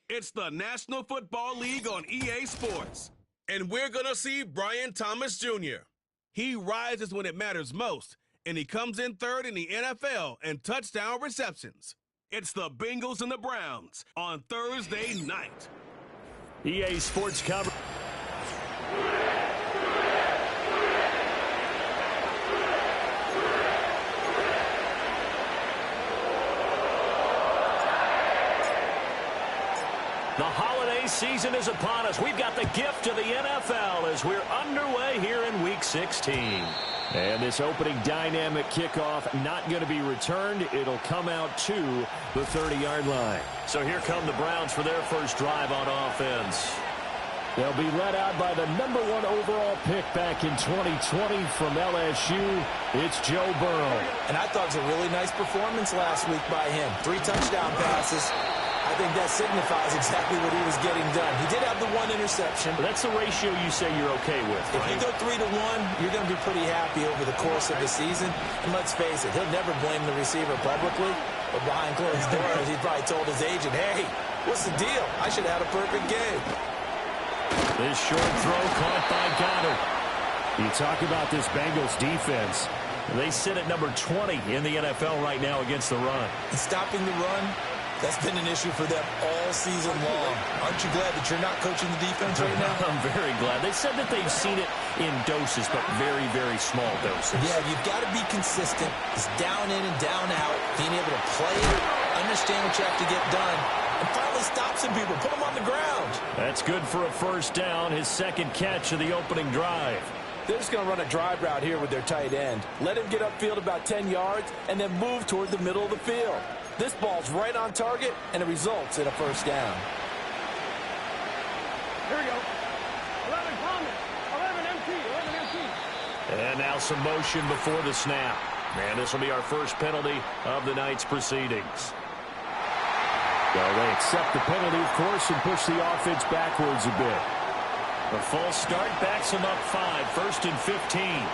It's the National Football League on EA Sports. And we're going to see Brian Thomas Jr. He rises when it matters most, and he comes in third in the NFL in touchdown receptions. It's the Bengals and the Browns on Thursday night. EA Sports cover. The holiday season is upon us. We've got the gift of the NFL as we're underway here in Week 16. And this opening dynamic kickoff not going to be returned. It'll come out to the 30-yard line. So here come the Browns for their first drive on offense. They'll be led out by the #1 overall pick back in 2020 from LSU. It's Joe Burrow. And I thought it was a really nice performance last week by him. 3 touchdown passes. I think that signifies exactly what he was getting done. He did have the 1 interception. But that's the ratio you say you're okay with, right? If you go 3-1, you're going to be pretty happy over the course of the season. And let's face it, he'll never blame the receiver publicly. But behind closed doors, he probably told his agent, hey, what's the deal? I should have had a perfect game. This short throw caught by Goddard. You talk about this Bengals defense. They sit at number 20 in the NFL right now against the run. And stopping the run, that's been an issue for them all season long. Aren't you glad that you're not coaching the defense right now? I'm very glad. They said that they've seen it in doses, but very, very small doses. Yeah, you've got to be consistent. It's down in and down out. Being able to play it, understand what you have to get done, and finally stop some people. Put them on the ground. That's good for a first down, his second catch of the opening drive. They're just going to run a drive route here with their tight end. Let him get upfield about 10 yards and then move toward the middle of the field. This ball's right on target, and it results in a first down. Here we go. 11 common. 11 empty. 11 empty. And now some motion before the snap. And this will be our first penalty of the night's proceedings. Well, they accept the penalty, of course, and push the offense backwards a bit. The false start backs them up 5, 1st and 15.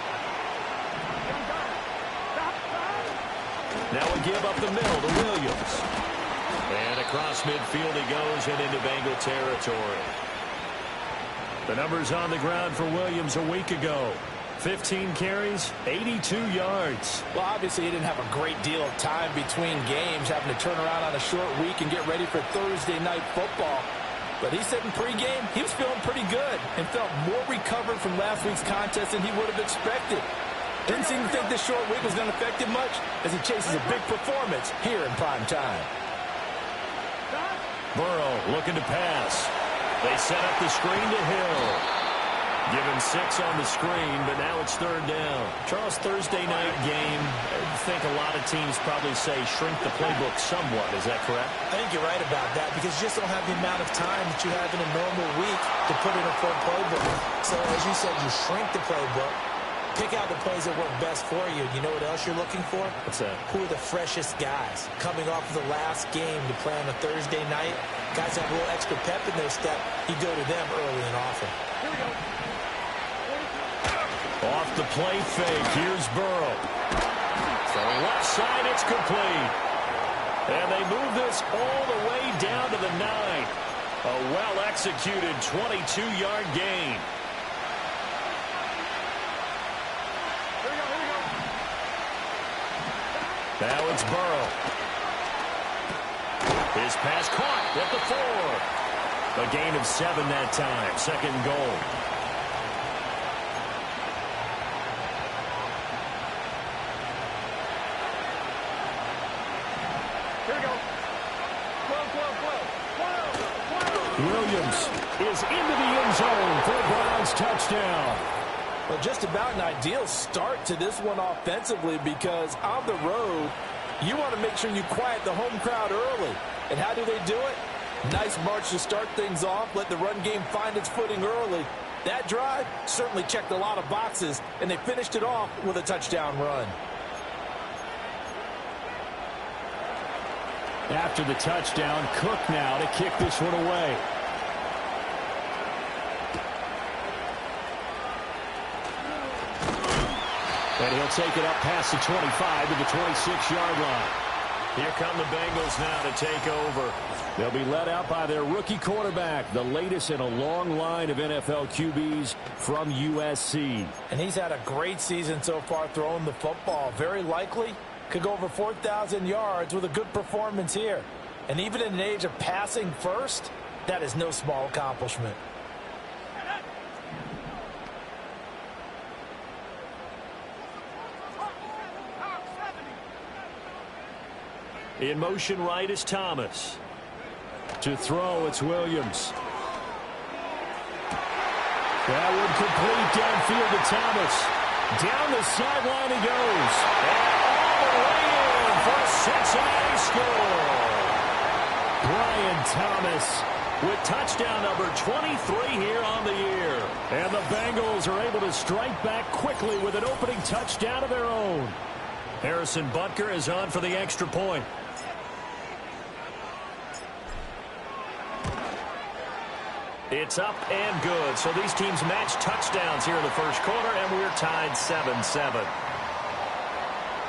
Now a give up the middle to Williams. And across midfield he goes and into Bengal territory. The numbers on the ground for Williams a week ago. 15 carries, 82 yards. Well, obviously he didn't have a great deal of time between games, having to turn around on a short week and get ready for Thursday night football. But he said in pregame he was feeling pretty good and felt more recovered from last week's contest than he would have expected. Didn't seem to think this short week was going to affect him much as he chases a big performance here in prime time. Burrow looking to pass. They set up the screen to Hill. Given 6 on the screen, but now it's 3rd down. Charles, Thursday night game, I think a lot of teams probably say shrink the playbook somewhat. Is that correct? I think you're right about that because you just don't have the amount of time that you have in a normal week to put in a full playbook. So as you said, you shrink the playbook. Pick out the plays that work best for you. You know what else you're looking for? What's that? Who are the freshest guys? Coming off of the last game to play on a Thursday night, guys have a little extra pep in their step. You go to them early and often. Here we go. Off the play fake, here's Burrow. So left side, it's complete. And they move this all the way down to the 9. A well-executed 22-yard gain. Now it's Burrow. His pass caught at the 4. A gain of 7 that time. 2nd and goal. Here we go. 12. Williams is into the end zone for a Browns touchdown. Well, just about an ideal start to this one offensively because on the road, you want to make sure you quiet the home crowd early. And how do they do it? Nice march to start things off. Let the run game find its footing early. That drive certainly checked a lot of boxes, and they finished it off with a touchdown run. After the touchdown, Cook now to kick this one away. And he'll take it up past the 25 to the 26-yard line. Here come the Bengals now to take over. They'll be led out by their rookie quarterback, the latest in a long line of NFL QBs from USC. And he's had a great season so far throwing the football. Very likely could go over 4,000 yards with a good performance here. And even in an age of passing first, that is no small accomplishment. In motion right is Thomas. To throw, it's Williams. That would complete downfield to Thomas. Down the sideline he goes. And all the way in for a Cincinnati score. Brian Thomas with touchdown number 23 here on the year. And the Bengals are able to strike back quickly with an opening touchdown of their own. Harrison Butker is on for the extra point. It's up and good. So these teams match touchdowns here in the first quarter, and we're tied 7-7.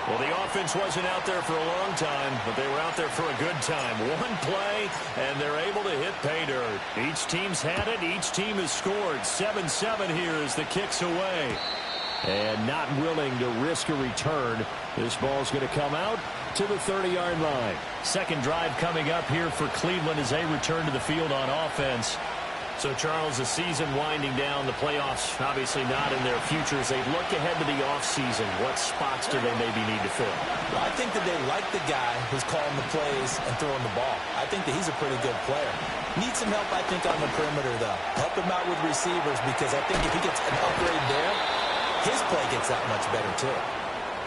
Well, the offense wasn't out there for a long time, but they were out there for a good time. One play, and they're able to hit pay dirt. Each team's had it. Each team has scored. 7-7 here as the kick's away. And not willing to risk a return. This ball's going to come out to the 30-yard line. Second drive coming up here for Cleveland as they return to the field on offense. So, Charles, the season winding down, the playoffs obviously not in their future. As they look ahead to the offseason, what spots do they maybe need to fill? Well, I think that they like the guy who's calling the plays and throwing the ball. I think that he's a pretty good player. Needs some help, I think, on the perimeter, though. Help him out with receivers, because I think if he gets an upgrade there, his play gets that much better, too.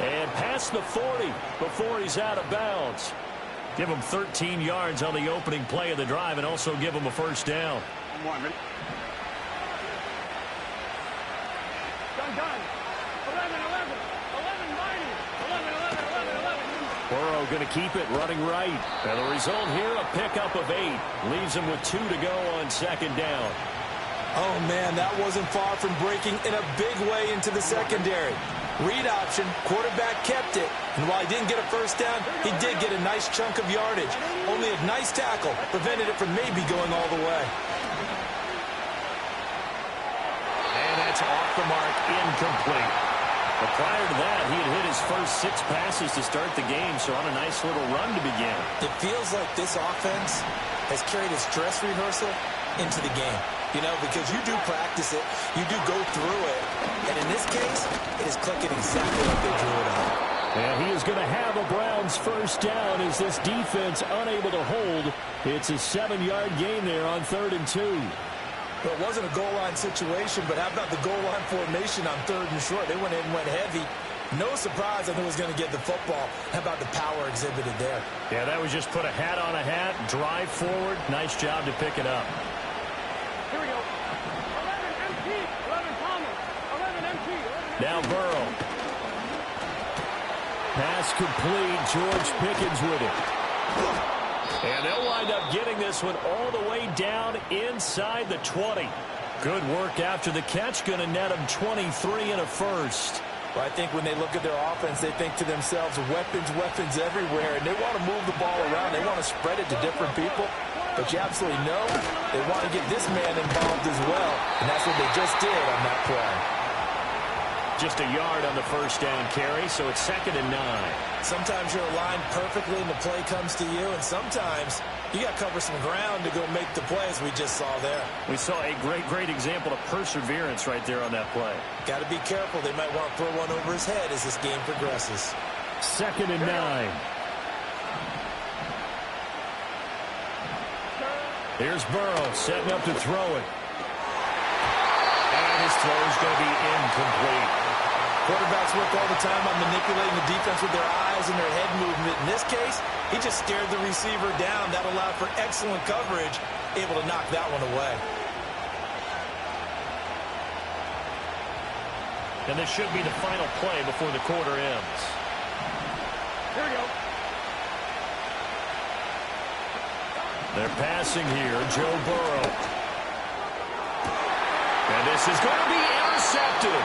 And past the 40 before he's out of bounds. Give him 13 yards on the opening play of the drive and also give him a first down. Done. 11, 11, 11, 11, 11. Burrow going to keep it running right. And the result here, a pickup of 8. Leaves him with 2 to go on second down. Oh, man, that wasn't far from breaking in a big way into the secondary. Read option, quarterback kept it. And while he didn't get a first down, he did get a nice chunk of yardage. Only a nice tackle prevented it from maybe going all the way. And that's off the mark, incomplete. But prior to that, he had hit his first 6 passes to start the game, so on a nice little run to begin. It feels like this offense has carried its dress rehearsal into the game. You know, because you do practice it, you do go through it, and in this case, it is clicking exactly like they drew it up. And he is going to have a Browns first down as this defense unable to hold. It's a 7-yard gain there on 3rd and 2. Well, it wasn't a goal line situation, but how about the goal line formation on 3rd and short? They went in and went heavy. No surprise I knew was going to get the football. How about the power exhibited there? Yeah, that was just put a hat on a hat, drive forward. Nice job to pick it up. Here we go. 11 MT, 11 Thomas, 11 MT, 11 Now Burrow. Pass complete. George Pickens with it. And they'll wind up getting this one all the way down inside the 20. Good work after the catch. Going to net them 23 and a first. Well, I think when they look at their offense, they think to themselves, weapons, weapons everywhere. And they want to move the ball around. They want to spread it to different people. But you absolutely know they want to get this man involved as well. And that's what they just did on that play. Just a yard on the first down carry, so it's 2nd and 9. Sometimes you're aligned perfectly and the play comes to you, and sometimes you got to cover some ground to go make the play, as we just saw there. We saw a great example of perseverance right there on that play. Got to be careful. They might want to throw one over his head as this game progresses. 2nd and 9. Here's Burrow setting up to throw it. And his throw is going to be incomplete. Quarterbacks work all the time on manipulating the defense with their eyes and their head movement. In this case, he just stared the receiver down. That allowed for excellent coverage, able to knock that one away. And this should be the final play before the quarter ends. Here we go. They're passing here, Joe Burrow. And this is going to be intercepted.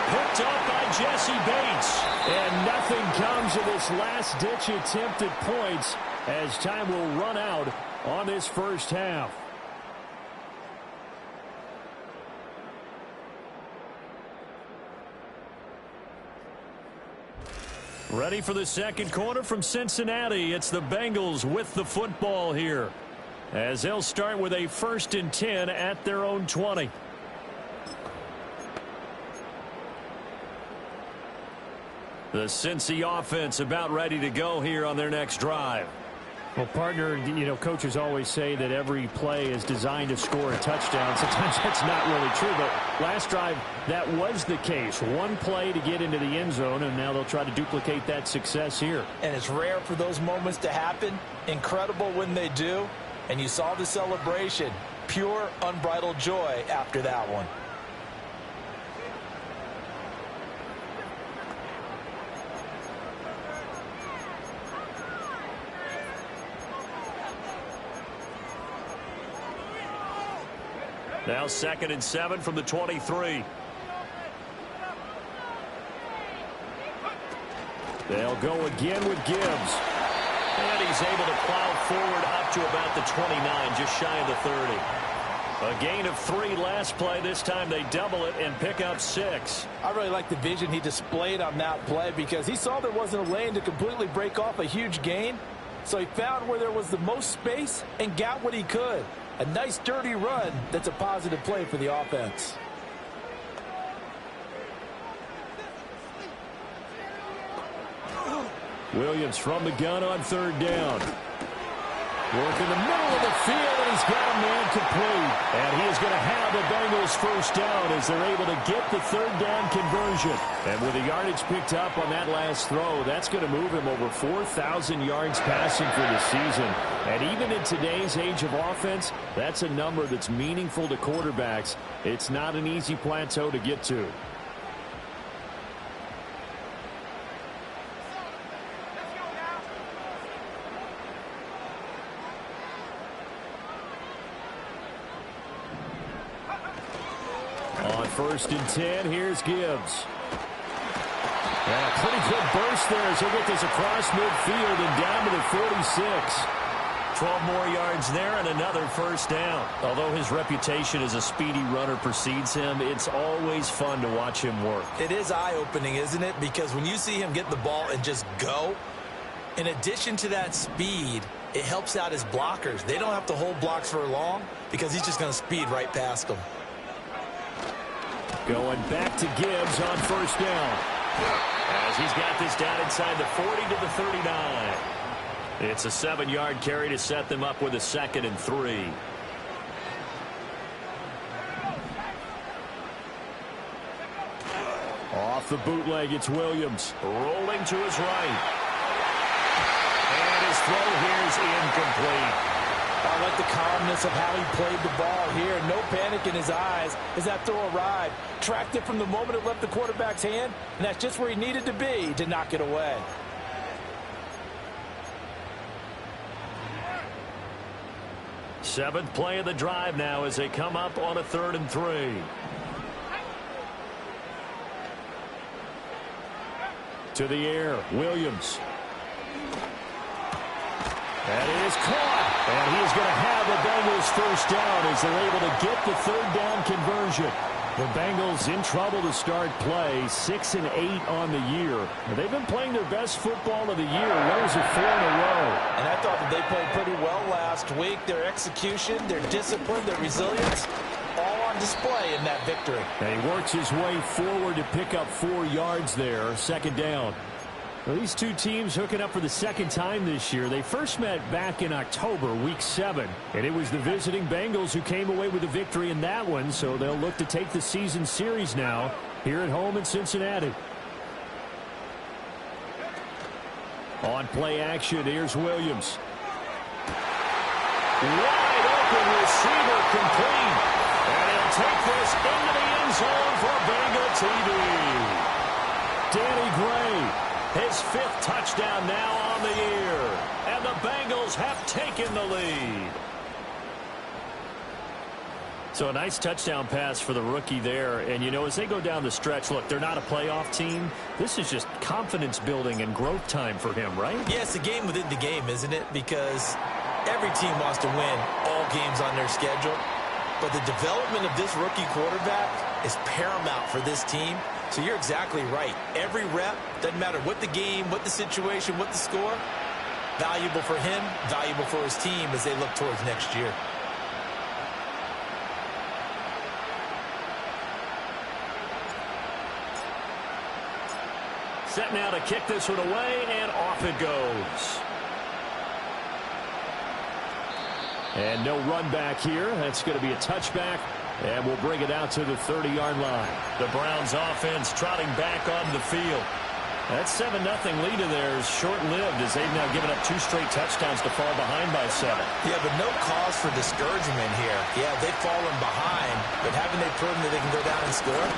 Picked up by Jesse Bates. And nothing comes of this last-ditch attempt at points as time will run out on this first half. Ready for the second quarter from Cincinnati. It's the Bengals with the football here, as they'll start with a 1st and 10 at their own 20. The Cincy offense about ready to go here on their next drive. Well, partner, coaches always say that every play is designed to score a touchdown. Sometimes that's not really true, but last drive, that was the case. One play to get into the end zone, and now they'll try to duplicate that success here. And it's rare for those moments to happen. Incredible when they do. And you saw the celebration. Pure, unbridled joy after that one. Now 2nd and 7 from the 23. They'll go again with Gibbs. And he's able to plow forward up to about the 29, just shy of the 30. A gain of 3 last play. This time they double it and pick up 6. I really like the vision he displayed on that play because he saw there wasn't a lane to completely break off a huge gain. So he found where there was the most space and got what he could. A nice, dirty run that's a positive play for the offense. Williams from the gun on 3rd down. Work in the middle of the field, and he's got a man complete. And he is going to have the Bengals first down as they're able to get the 3rd down conversion. And with the yardage picked up on that last throw, that's going to move him over 4,000 yards passing for the season. And even in today's age of offense, that's a number that's meaningful to quarterbacks. It's not an easy plateau to get to. On 1st and 10, here's Gibbs. And a pretty good burst there as he'll get this across midfield and down to the 46. 12 more yards there and another first down. Although his reputation as a speedy runner precedes him, it's always fun to watch him work. It is eye-opening, isn't it? Because when you see him get the ball and just go, in addition to that speed, it helps out his blockers. They don't have to hold blocks for long because he's just going to speed right past them. Going back to Gibbs on 1st down. As he's got this down inside the 40 to the 39. It's a 7-yard carry to set them up with a 2nd and 3. Off the bootleg, it's Williams. Rolling to his right. And his throw here is incomplete. I like the calmness of how he played the ball here. No panic in his eyes as that throw arrived. Tracked it from the moment it left the quarterback's hand, and that's just where he needed to be to knock it away. Seventh play of the drive now as they come up on a 3rd and 3. To the air, Williams. That is caught. And he is going to have the Bengals first down as they're able to get the 3rd down conversion. The Bengals in trouble to start play, 6 and 8 on the year. They've been playing their best football of the year. Winners of 4 in a row. And I thought that they played pretty well last week. Their execution, their discipline, their resilience, all on display in that victory. And he works his way forward to pick up 4 yards there, 2nd down. Well, these two teams hooking up for the 2nd time this year. They first met back in October, Week 7. And it was the visiting Bengals who came away with the victory in that one. So they'll look to take the season series now here at home in Cincinnati. On play action, here's Williams. Wide open receiver complete. And he'll take this into the end zone for Bengal TV. Danny Gray. His 5th touchdown now on the year. And the Bengals have taken the lead. So a nice touchdown pass for the rookie there. And, you know, as they go down the stretch, look, they're not a playoff team. This is just confidence building and growth time for him, right? Yeah, it's a game within the game, isn't it? Because every team wants to win all games on their schedule. But the development of this rookie quarterback is paramount for this team. So you're exactly right. Every rep, doesn't matter what the game, what the situation, what the score, valuable for him, valuable for his team as they look towards next year. Set now to kick this one away, and off it goes. And no run back here. That's going to be a touchback, and we'll bring it out to the 30-yard line. The Browns offense trotting back onto the field. That 7-0 lead of theirs short-lived as they've now given up 2 straight touchdowns to fall behind by 7. Yeah, but no cause for discouragement here. Yeah, they've fallen behind, but haven't they proven that they can go down and score?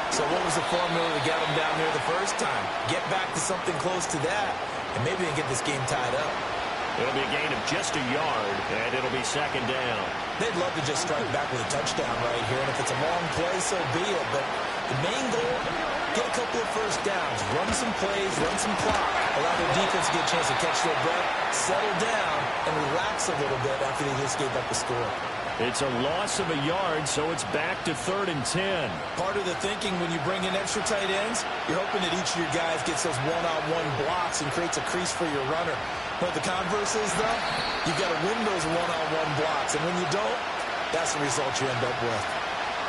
So what was the formula to get them down there the first time? Get back to something close to that, and maybe they can get this game tied up. It'll be a gain of just a yard, and it'll be 2nd down. They'd love to just strike back with a touchdown right here, and if it's a long play, so be it. But the main goal, get a couple of first downs, run some plays, run some clock, allow their defense to get a chance to catch their breath, settle down, and relax a little bit after they just gave up the score. It's a loss of a yard, so it's back to 3rd and 10. Part of the thinking when you bring in extra tight ends, you're hoping that each of your guys gets those one-on-one blocks and creates a crease for your runner. But the converse is, though, you've got to win those one-on-one blocks. And when you don't, that's the result you end up with.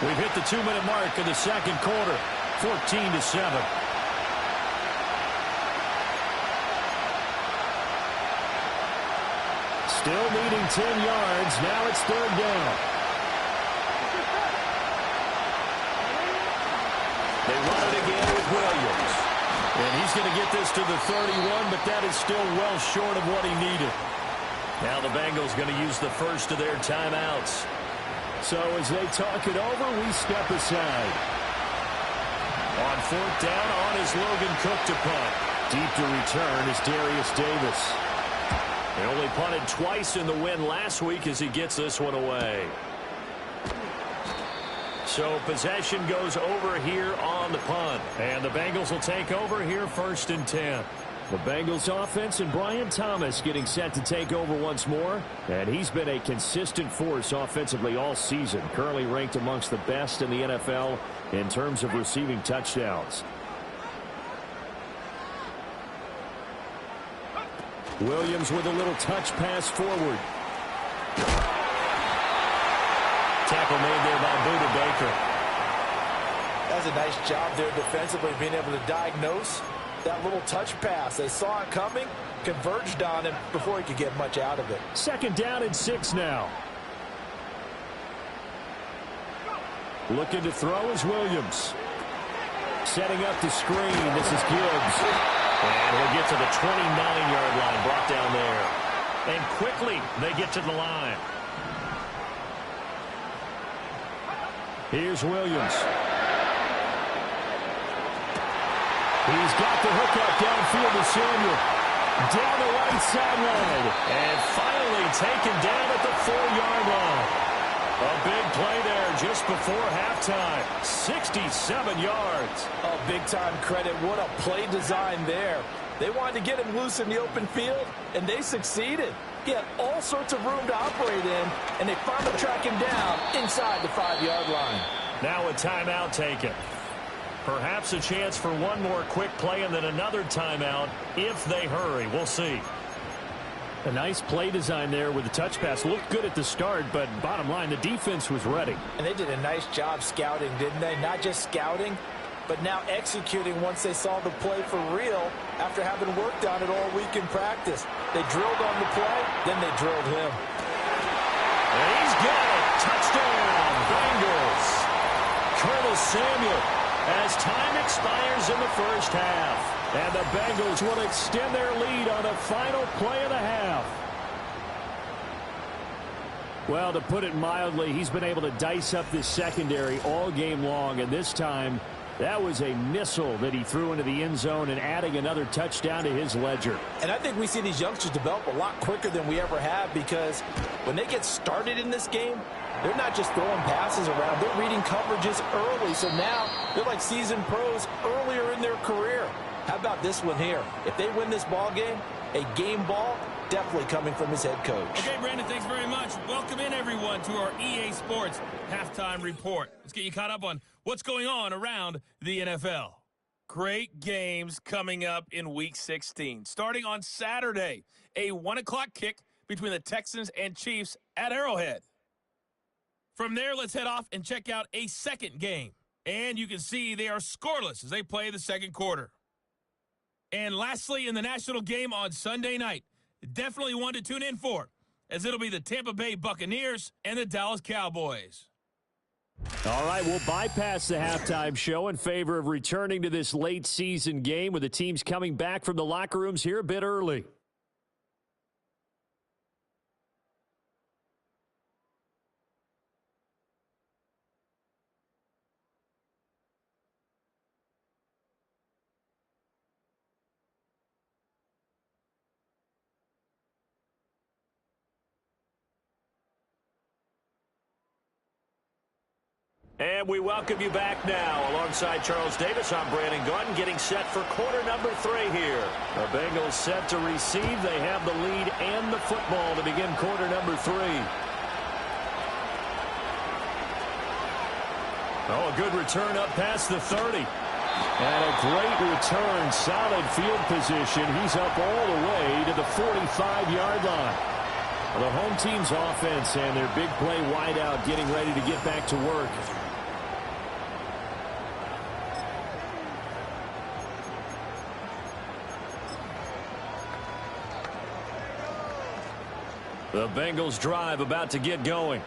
We've hit the 2-minute mark in the 2nd quarter, 14-7. Still needing 10 yards. Now it's 3rd down. They run it again with Williams. And he's going to get this to the 31, but that is still well short of what he needed. Now the Bengals going to use the first of their timeouts. So as they talk it over, we step aside. On 4th down, on is Logan Cook to punt. Deep to return is Darius Davis. They only punted twice in the win last week as he gets this one away. So possession goes over here on the punt. And the Bengals will take over here 1st and 10. The Bengals offense and Brian Thomas getting set to take over once more. And he's been a consistent force offensively all season. Currently ranked amongst the best in the NFL in terms of receiving touchdowns. Williams with a little touch pass forward. Tackle made there by Buda Baker. That's a nice job there defensively, being able to diagnose that little touch pass. They saw it coming, converged on him before he could get much out of it. 2nd down and 6 now. Looking to throw is Williams. Setting up the screen. This is Gibbs. And he'll get to the 29-yard line, brought down there. And quickly, they get to the line. Here's Williams. He's got the hook up downfield to Samuel. Down the right sideline. And finally taken down at the 4-yard line. A big play there just before halftime. 67 yards. Oh, big-time credit. What a play design there. They wanted to get him loose in the open field, and they succeeded. He had all sorts of room to operate in, and they finally track him down inside the 5-yard line. Now a timeout taken. Perhaps a chance for one more quick play and then another timeout if they hurry. We'll see. A nice play design there with the touch pass. Looked good at the start, but bottom line, the defense was ready. And they did a nice job scouting, didn't they? Not just scouting, but now executing once they saw the play for real after having worked on it all week in practice. They drilled on the play, then they drilled him. And he's got it. Touchdown, Bengals. Colonel Samuel, as time expires in the first half. And the Bengals will extend their lead on a final play of the half. Well, to put it mildly, he's been able to dice up this secondary all game long, and this time That was a missile that he threw into the end zone and adding another touchdown to his ledger. And I think we see these youngsters develop a lot quicker than we ever have, because when they get started in this game, they're not just throwing passes around. They're reading coverages early. So now they're like seasoned pros earlier in their career. How about this one here? If they win this ball game, a game ball, definitely coming from his head coach. Okay, Brandon, thanks very much. Welcome in, everyone, to our EA Sports Halftime Report. Let's get you caught up on what's going on around the NFL. Great games coming up in Week 16. Starting on Saturday, a 1 o'clock kick between the Texans and Chiefs at Arrowhead. From there, let's head off and check out a second game. And you can see they are scoreless as they play the second quarter. And lastly, in the national game on Sunday night, definitely one to tune in for, as it'll be the Tampa Bay Buccaneers and the Dallas Cowboys. All right, we'll bypass the halftime show in favor of returning to this late season game with the teams coming back from the locker rooms here a bit early. And we welcome you back now. Alongside Charles Davis, I'm Brandon Gordon, getting set for quarter number 3 here. The Bengals set to receive. They have the lead and the football to begin quarter number 3. Oh, a good return up past the 30. And a great return, solid field position. He's up all the way to the 45-yard line. The home team's offense and their big play wideout getting ready to get back to work. The Bengals drive about to get going.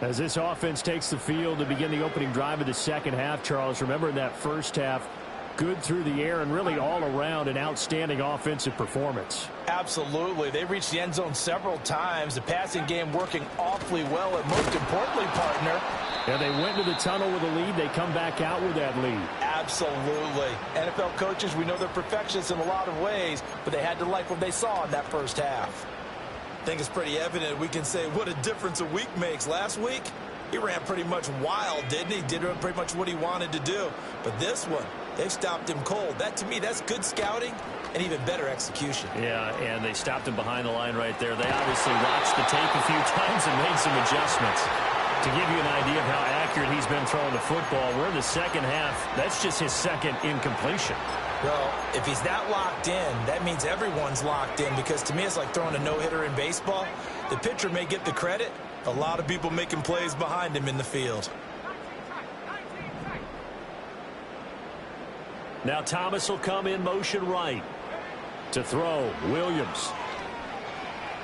As this offense takes the field to begin the opening drive of the second half, Charles, remember in that first half, good through the air and really all around an outstanding offensive performance. Absolutely. They reached the end zone several times. The passing game working awfully well, and most importantly, partner, yeah, they went to the tunnel with a lead. They come back out with that lead. Absolutely. NFL coaches, we know they're perfectionists in a lot of ways, but they had to like what they saw in that first half. I think it's pretty evident we can say what a difference a week makes. Last week, he ran pretty much wild, didn't he? Did pretty much what he wanted to do. But this one, they stopped him cold. That, to me, that's good scouting and even better execution. Yeah, and they stopped him behind the line right there. They obviously watched the tape a few times and made some adjustments. To give you an idea of how accurate he's been throwing the football, we're in the second half. That's just his second incompletion. Well, if he's that locked in, that means everyone's locked in, because to me it's like throwing a no-hitter in baseball. The pitcher may get the credit. A lot of people making plays behind him in the field. Now Thomas will come in motion right. To throw, Williams.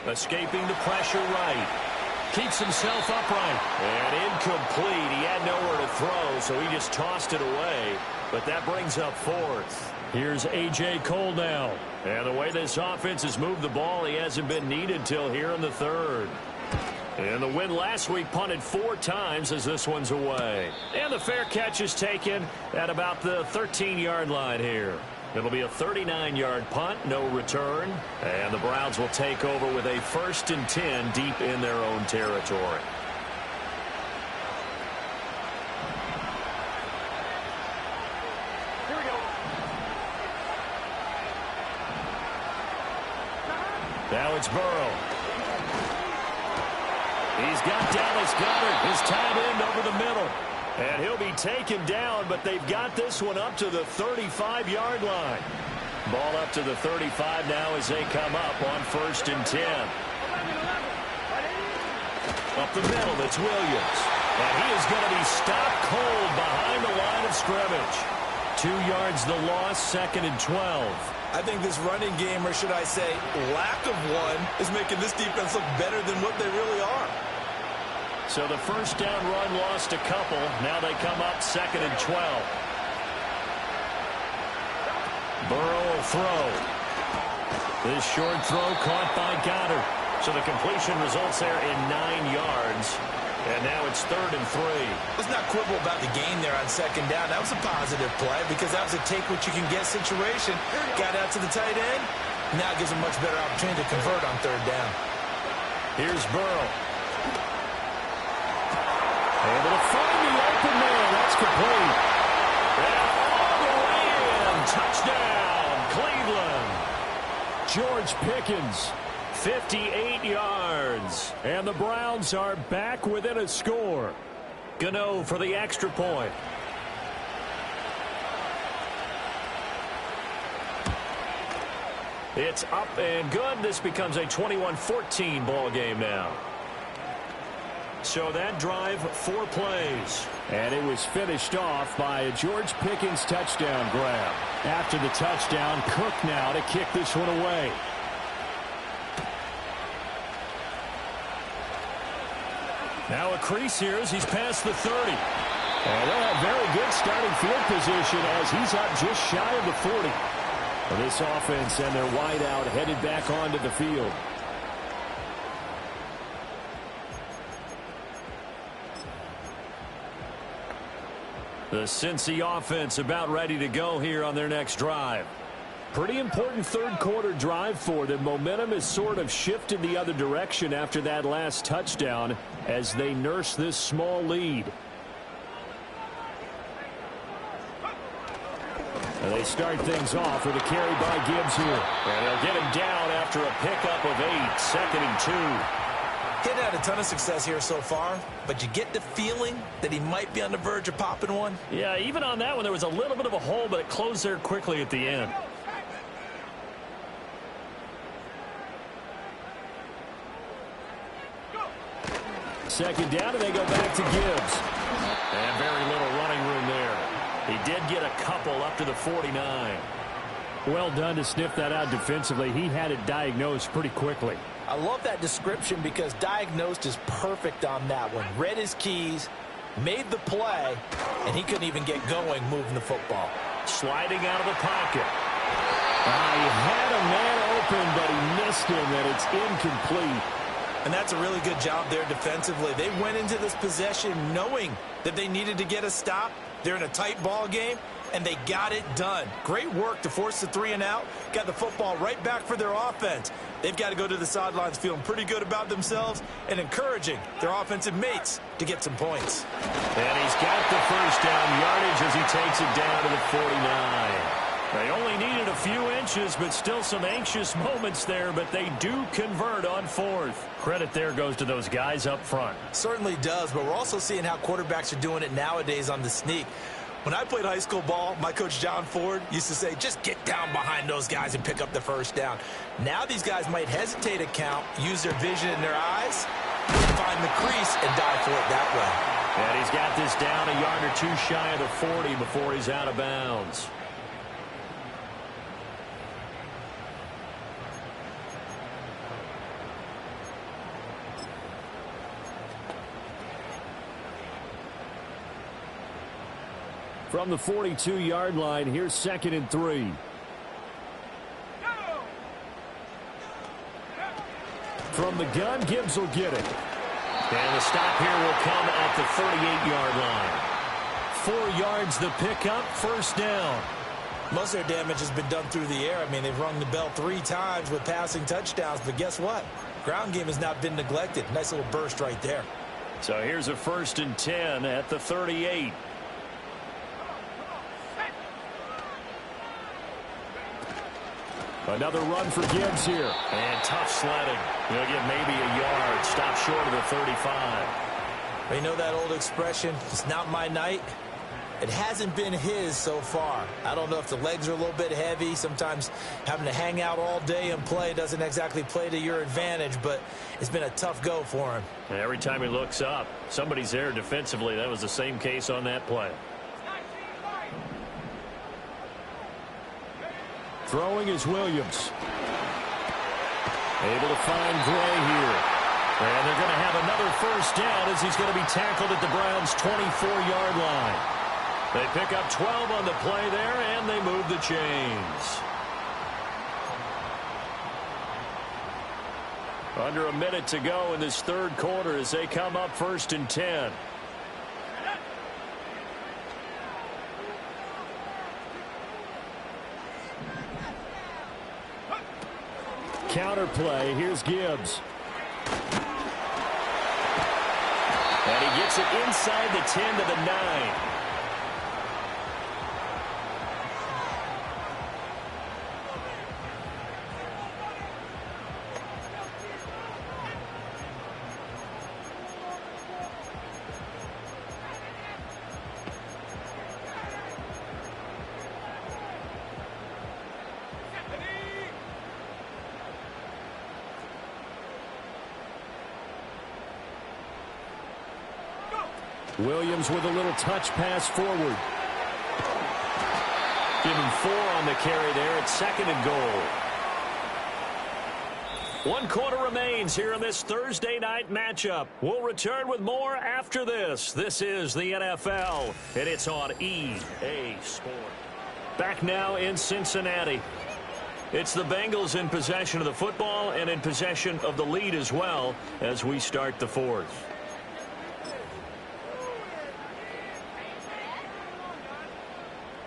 Escaping the pressure right. Keeps himself upright. And incomplete. He had nowhere to throw, so he just tossed it away. But that brings up 4th. Here's A.J. Cole now. And the way this offense has moved the ball, he hasn't been needed till here in the 3rd. And the win last week punted 4 times as this one's away. And the fair catch is taken at about the 13-yard line here. It'll be a 39-yard punt, no return. And the Browns will take over with a 1st and 10 deep in their own territory. Here we go. Now it's Burrow. He's got Dallas Goedert, his tight end, over the middle. And he'll be taken down, but they've got this one up to the 35-yard line. Ball up to the 35 now as they come up on 1st and 10. Up the middle, it's Williams. And he is going to be stopped cold behind the line of scrimmage. 2 yards the loss, 2nd and 12. I think this running game, or should I say lack of one, is making this defense look better than what they really are. So the first down run lost a couple. Now they come up 2nd and 12. Burrow will throw. This short throw caught by Goddard. So the completion results there in 9 yards. And now it's 3rd and 3. Let's not quibble about the gain there on 2nd down. That was a positive play because that was a take-what-you-can-get situation. Got out to the tight end. Now it gives him much better opportunity to convert on 3rd down. Here's Burrow. Able to find the open man. That's complete. And all the way in. Touchdown, Cleveland. George Pickens, 58 yards. And the Browns are back within a score. Gano for the extra point. It's up and good. This becomes a 21-14 ball game now. So that drive, 4 plays. And it was finished off by a George Pickens touchdown grab. After the touchdown, Cook now to kick this one away. Now a crease here as he's past the 30. And they'll have very good starting field position as he's up just shy of the 40. Well, this offense and their wideout headed back onto the field. The Cincy offense about ready to go here on their next drive. Pretty important 3rd quarter drive for them. Momentum has sort of shifted the other direction after that last touchdown as they nurse this small lead. And they start things off with a carry by Gibbs here. And they'll get him down after a pickup of 8, 2nd and 2. He's had a ton of success here so far, but you get the feeling that he might be on the verge of popping one. Yeah, even on that one, there was a little bit of a hole, but it closed there quickly at the end. Second down, and they go back to Gibbs. And very little running room there. He did get a couple up to the 49. Well done to sniff that out defensively. He had it diagnosed pretty quickly. I love that description because diagnosed is perfect on that one. Read his keys, made the play, and he couldn't even get going moving the football. Sliding out of the pocket. He had a man open, but he missed him, and it's incomplete. And that's a really good job there defensively. They went into this possession knowing that they needed to get a stop. They're in a tight ball game, and they got it done. Great work to force the 3 and out. Got the football right back for their offense. They've got to go to the sidelines feeling pretty good about themselves and encouraging their offensive mates to get some points. And he's got the first down yardage as he takes it down to the 49. They only needed a few inches, but still some anxious moments there, but they do convert on 4th. Credit there goes to those guys up front. Certainly does, but we're also seeing how quarterbacks are doing it nowadays on the sneak. When I played high school ball, my coach John Ford used to say, just get down behind those guys and pick up the first down. Now these guys might hesitate a count, use their vision in their eyes, find the crease, and dive for it that way. And he's got this down a yard or 2 shy of the 40 before he's out of bounds. From the 42-yard line, here's 2nd and 3. From the gun, Gibbs will get it. And the stop here will come at the 38-yard line. 4 yards the pickup, first down. Most of their damage has been done through the air. I mean, they've rung the bell 3 times with passing touchdowns, but guess what? Ground game has not been neglected. Nice little burst right there. So here's a 1st and 10 at the 38. Another run for Gibbs here. And tough sledding. He'll get maybe a yard. Stop short of the 35. You know that old expression, it's not my night? It hasn't been his so far. I don't know if the legs are a little bit heavy. Sometimes having to hang out all day and play doesn't exactly play to your advantage, but it's been a tough go for him. And every time he looks up, somebody's there defensively. That was the same case on that play. Throwing is Williams. Able to find Gray here. And they're going to have another first down as he's going to be tackled at the Browns' 24-yard line. They pick up 12 on the play there, and they move the chains. Under a minute to go in this third quarter as they come up 1st and 10. Counter play. Here's Gibbs. And he gets it inside the 10 to the 9. Williams with a little touch pass forward. Give him 4 on the carry there. It's 2nd and goal. 1 quarter remains here in this Thursday night matchup. We'll return with more after this. This is the NFL, and it's on EA Sport. Back now in Cincinnati. It's the Bengals in possession of the football and in possession of the lead as well as we start the 4th.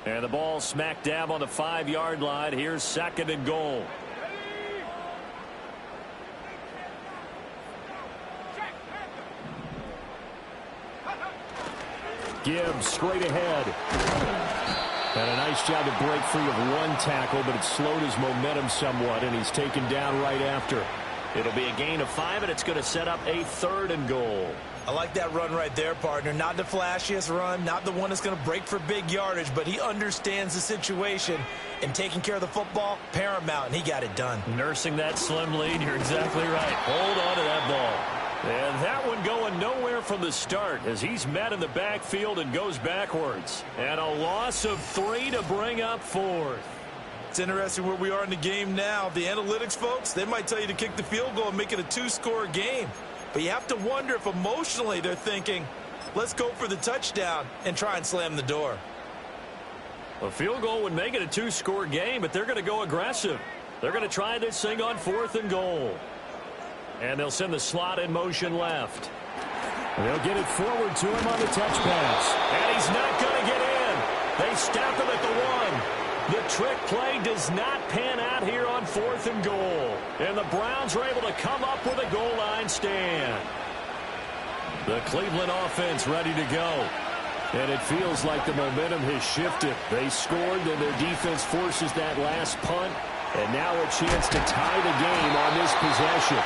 And the ball smack dab on the 5-yard line. Here's 2nd and goal. Gibbs straight ahead. And a nice job to break free of 1 tackle, but it slowed his momentum somewhat, and he's taken down right after. It'll be a gain of 5, and it's going to set up a 3rd and goal. I like that run right there, partner. Not the flashiest run, not the one that's going to break for big yardage, but he understands the situation, and taking care of the football, paramount, and he got it done. Nursing that slim lead, you're exactly right. Hold on to that ball. And that one going nowhere from the start as he's met in the backfield and goes backwards. And a loss of 3 to bring up 4th. It's interesting where we are in the game now. The analytics folks, they might tell you to kick the field goal and make it a 2-score game. But you have to wonder if emotionally they're thinking, let's go for the touchdown and try and slam the door. A field goal would make it a 2-score game, but they're going to go aggressive. They're going to try this thing on 4th and goal. And they'll send the slot in motion left. And they'll get it forward to him on the touch pass. And he's not going to get in. They stop him at the 1. The trick play does not pan out here on 4th and goal. And the Browns are able to come up with a goal line stand. The Cleveland offense ready to go. And it feels like the momentum has shifted. They scored, then their defense forces that last punt. And now a chance to tie the game on this possession.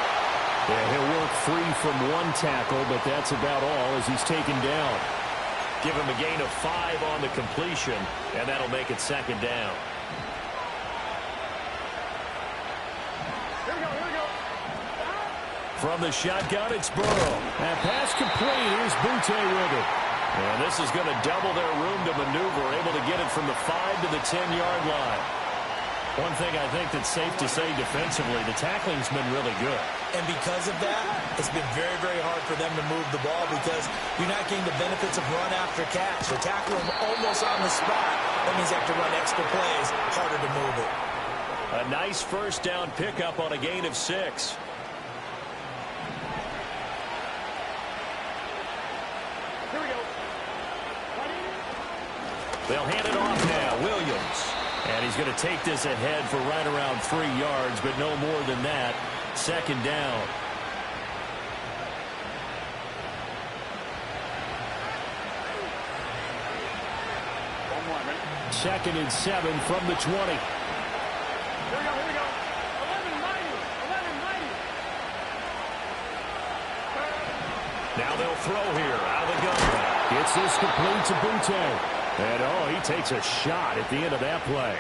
And he'll work free from 1 tackle, but that's about all as he's taken down. Give him a gain of 5 on the completion, and that'll make it 2nd down. Here we go. From the shotgun, it's Burrow. That pass complete. Here's Butte with it. And this is going to double their room to maneuver, able to get it from the 5 to the 10-yard line. One thing I think that's safe to say defensively, the tackling's been really good. And because of that, it's been very, very hard for them to move the ball because you're not getting the benefits of run after catch. They're tackling them almost on the spot. That means they have to run extra plays, harder to move it. A nice 1st down pickup on a gain of 6. Here we go. They'll hand it off now. Williams. And he's going to take this ahead for right around 3 yards, but no more than that. 2nd down. One more, ready? 2nd and 7 from the 20. Here we go. 11-90. Now they'll throw here out of the gun. Gets this complete to Butte. And, oh, he takes a shot at the end of that play.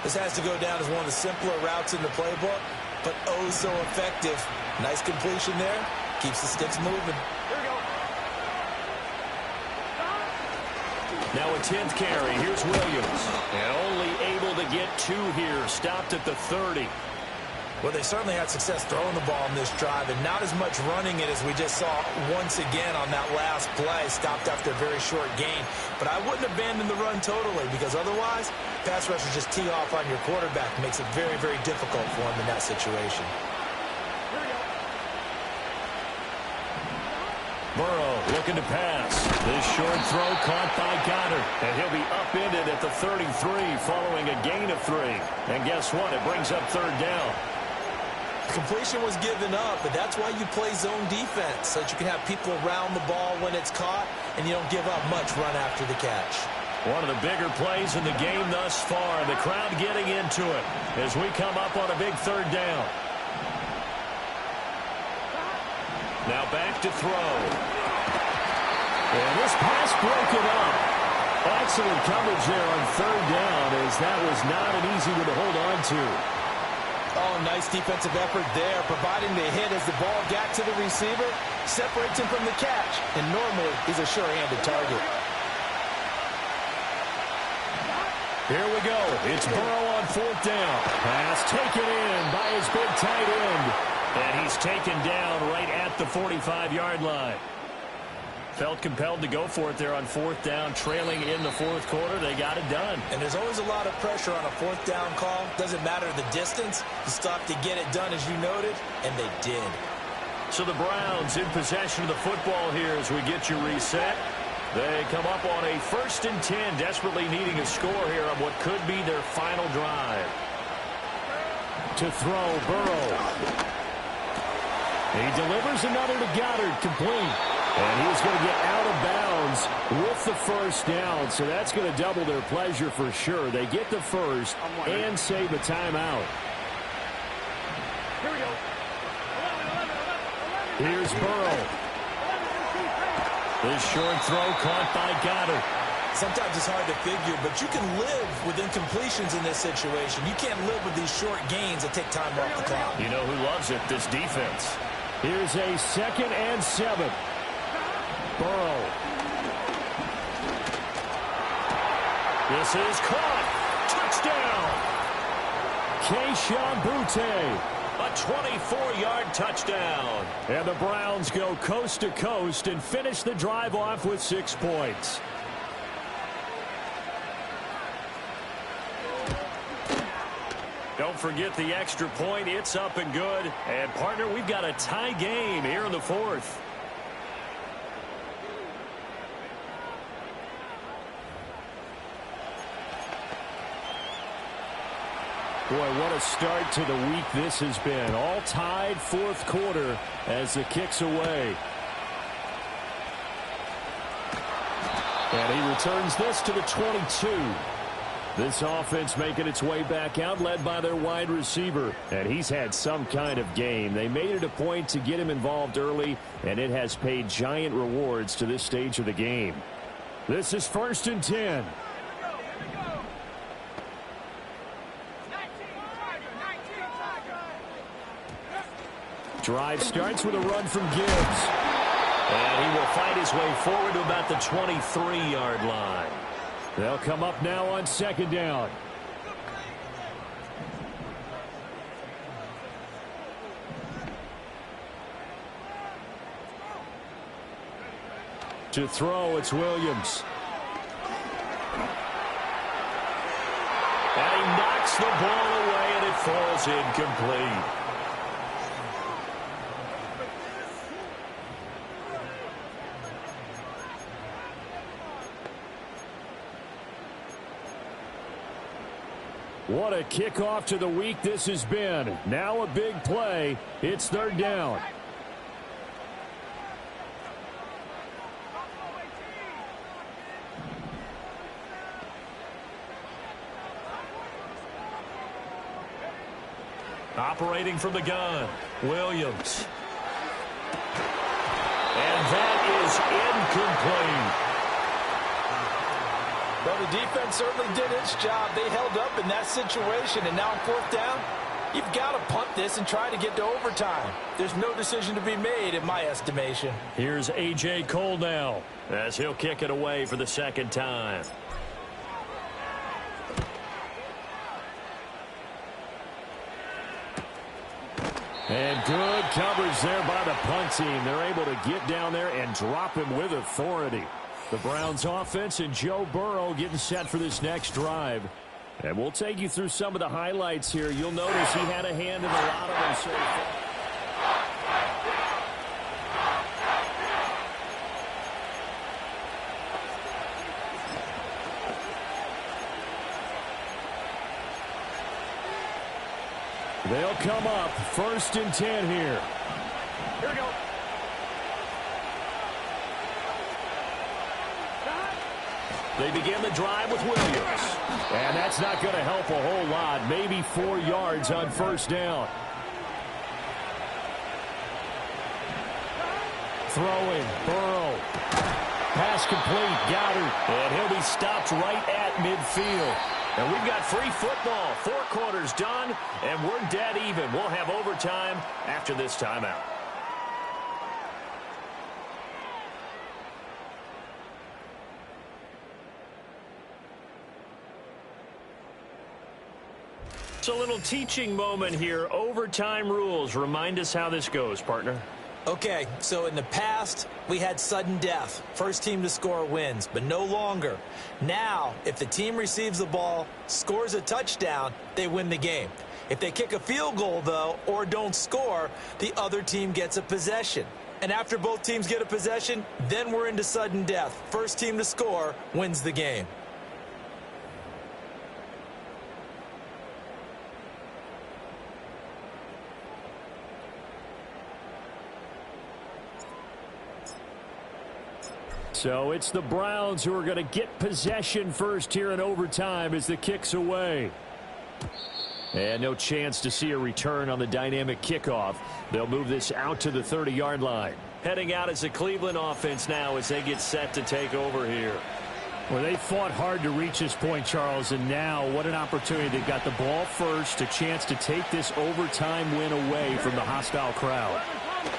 This has to go down as one of the simpler routes in the playbook, but oh so effective. Nice completion there. Keeps the sticks moving. Here we go. Now a 10th carry. Here's Williams. And only able to get 2 here. Stopped at the 30. Well, they certainly had success throwing the ball in this drive and not as much running it as we just saw once again on that last play. Stopped after a very short gain. But I wouldn't abandon the run totally because otherwise, pass rushers just tee off on your quarterback. Makes it very, very difficult for him in that situation. Here we go. Burrow looking to pass. This short throw caught by Goddard. And he'll be upended at the 33 following a gain of 3. And guess what? It brings up third down. Completion was given up, but that's why you play zone defense, so that you can have people around the ball when it's caught, and you don't give up much run after the catch. One of the bigger plays in the game thus far. The crowd getting into it as we come up on a big third down. Now back to throw. And this pass broken up. Excellent coverage there on third down, as that was not an easy one to hold on to. Oh, nice defensive effort there, providing the hit as the ball got to the receiver, separates him from the catch, and normally he's a sure-handed target. Here we go. It's Burrow on fourth down. Pass taken in by his big tight end. And he's taken down right at the 45-yard line. Felt compelled to go for it there on fourth down, trailing in the fourth quarter. They got it done. And there's always a lot of pressure on a fourth down call. Doesn't matter the distance. You stop to get it done, as you noted, and they did. So the Browns in possession of the football here as we get you reset. They come up on a 1st and 10, desperately needing a score here on what could be their final drive. To throw, Burrow. He delivers another to Goddard, complete. And he's going to get out of bounds with the first down, so that's going to double their pleasure for sure. They get the first and save a timeout. Here we go. 11. Here's Burrow. This short throw caught by Goddard. Sometimes it's hard to figure, but you can live with incompletions in this situation. You can't live with these short gains that take time off the clock. You know who loves it? This defense. Here's a 2nd and 7. Burrow. This is caught. Touchdown. Keyshawn Boutte. A 24-yard touchdown. And the Browns go coast to coast and finish the drive off with 6 points. Don't forget the extra point. It's up and good. And, partner, we've got a tie game here in the fourth. Boy, what a start to the week this has been. All tied fourth quarter as the kick's away. And he returns this to the 22. This offense making its way back out, led by their wide receiver. And he's had some kind of game. They made it a point to get him involved early, and it has paid giant rewards to this stage of the game. This is 1st and 10. Drive starts with a run from Gibbs. And he will fight his way forward to about the 23-yard line. They'll come up now on 2nd down. To throw, it's Williams. And he knocks the ball away, and it falls incomplete. What a kickoff to the week this has been. Now a big play. It's 3rd down. Operating from the gun, Williams. And that is incomplete. Well, the defense certainly did its job. They held up in that situation, and now on 4th down, you've got to punt this and try to get to overtime. There's no decision to be made in my estimation. Here's A.J. Cole now as he'll kick it away for the 2nd time. And good coverage there by the punt team. They're able to get down there and drop him with authority. The Browns offense and Joe Burrow getting set for this next drive. And we'll take you through some of the highlights here. You'll notice he had a hand in a lot of them so far. They'll come up 1st and 10 here. Here we go. They begin the drive with Williams. And that's not going to help a whole lot. Maybe 4 yards on 1st down. Throwing, Burrow. Pass complete, Goddard. And he'll be stopped right at midfield. And we've got free football. 4 quarters done, and we're dead even. We'll have overtime after this timeout. It's a little teaching moment here. Overtime rules. Remind us how this goes, partner. Okay, so in the past, we had sudden death. First team to score wins, but no longer. Now, if the team receives the ball, scores a touchdown, they win the game. If they kick a field goal, though, or don't score, the other team gets a possession. And after both teams get a possession, then we're into sudden death. First team to score wins the game. So it's the Browns who are going to get possession first here in overtime as the kick's away. And no chance to see a return on the dynamic kickoff. They'll move this out to the 30-yard line. Heading out as the Cleveland offense now as they get set to take over here. Well, they fought hard to reach this point, Charles, and now what an opportunity. They've got the ball first, a chance to take this overtime win away from the hostile crowd.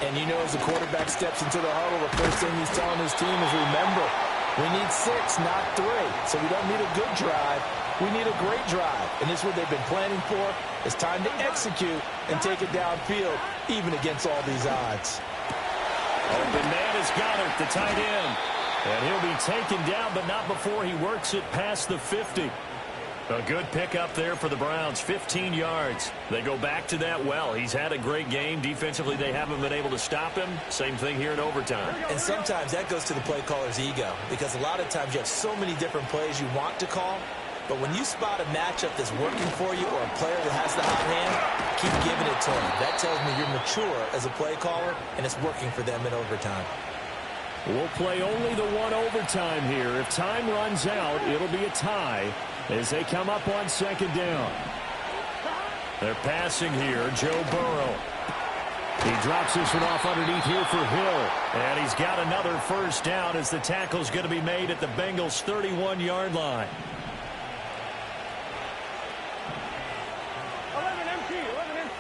And you know, as the quarterback steps into the huddle, the first thing he's telling his team is, remember, we need 6, not 3. So we don't need a good drive. We need a great drive. And this is what they've been planning for. It's time to execute and take it downfield, even against all these odds. Open man is Goddard, the tight end. And he'll be taken down, but not before he works it past the 50. A good pickup there for the Browns, 15 yards. They go back to that well. He's had a great game. Defensively, they haven't been able to stop him. Same thing here in overtime. And sometimes that goes to the play caller's ego, because a lot of times you have so many different plays you want to call, but when you spot a matchup that's working for you or a player that has the hot hand, keep giving it to him. That tells me you're mature as a play caller, and it's working for them in overtime. We'll play only the one overtime here. If time runs out, it'll be a tie as they come up on 2nd down. They're passing here, Joe Burrow. He drops this one off underneath here for Hill. And he's got another 1st down as the tackle's going to be made at the Bengals' 31-yard line. 11 empty, 11 empty.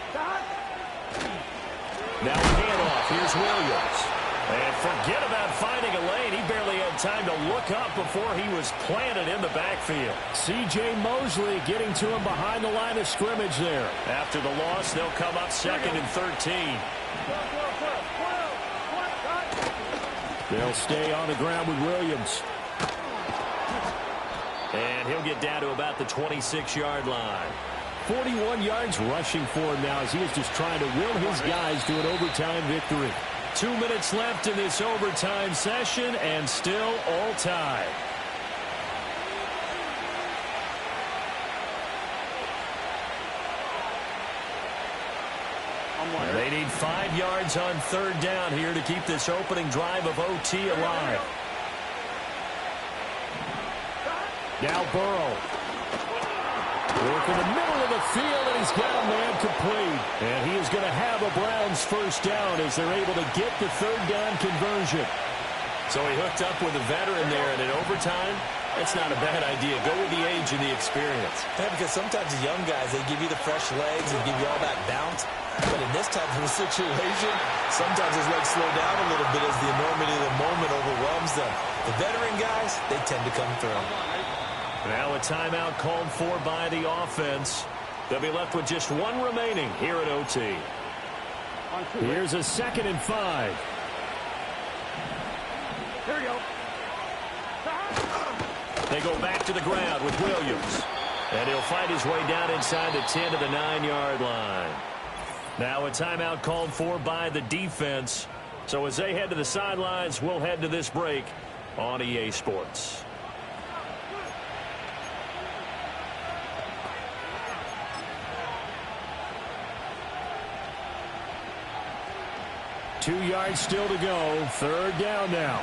Now handoff. Here's Williams. And forget about finding a lane. He barely had time to look up before he was planted in the backfield. C.J. Mosley getting to him behind the line of scrimmage there. After the loss, they'll come up 2nd and 13. They'll stay on the ground with Williams. And he'll get down to about the 26-yard line. 41 yards rushing for him now as he was just trying to will his guys to an overtime victory. 2 minutes left in this overtime session, and still all tied. They need 5 yards on 3rd down here to keep this opening drive of OT alive. Now Burrow. Work in the middle of the field, and he's got a man complete. And he is going to have a Browns 1st down as they're able to get the 3rd down conversion. So he hooked up with a veteran there, and in overtime, that's not a bad idea. Go with the age and the experience. Yeah, because sometimes the young guys, they give you the fresh legs and give you all that bounce. But in this type of a situation, sometimes his legs slow down a little bit as the enormity of the moment overwhelms them. The veteran guys, they tend to come through. Now a timeout called for by the offense. They'll be left with just 1 remaining here at OT. Here's a 2nd and 5. Here we go. They go back to the ground with Williams. And he'll fight his way down inside the 10 to the 9-yard line. Now a timeout called for by the defense. So as they head to the sidelines, we'll head to this break on EA Sports. 2 yards still to go. Third down now.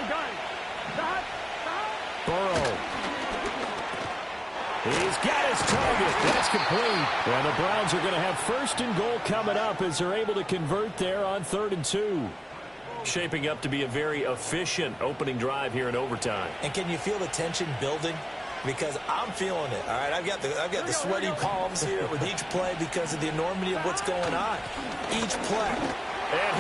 Gun. Stop. Burrow. He's got his target. That's complete. And the Browns are going to have 1st and goal coming up as they're able to convert there on 3rd and 2. Shaping up to be a very efficient opening drive here in overtime. And can you feel the tension building? Because I'm feeling it. All right, I've got the sweaty palms here with each play because of the enormity of what's going on. Each play. And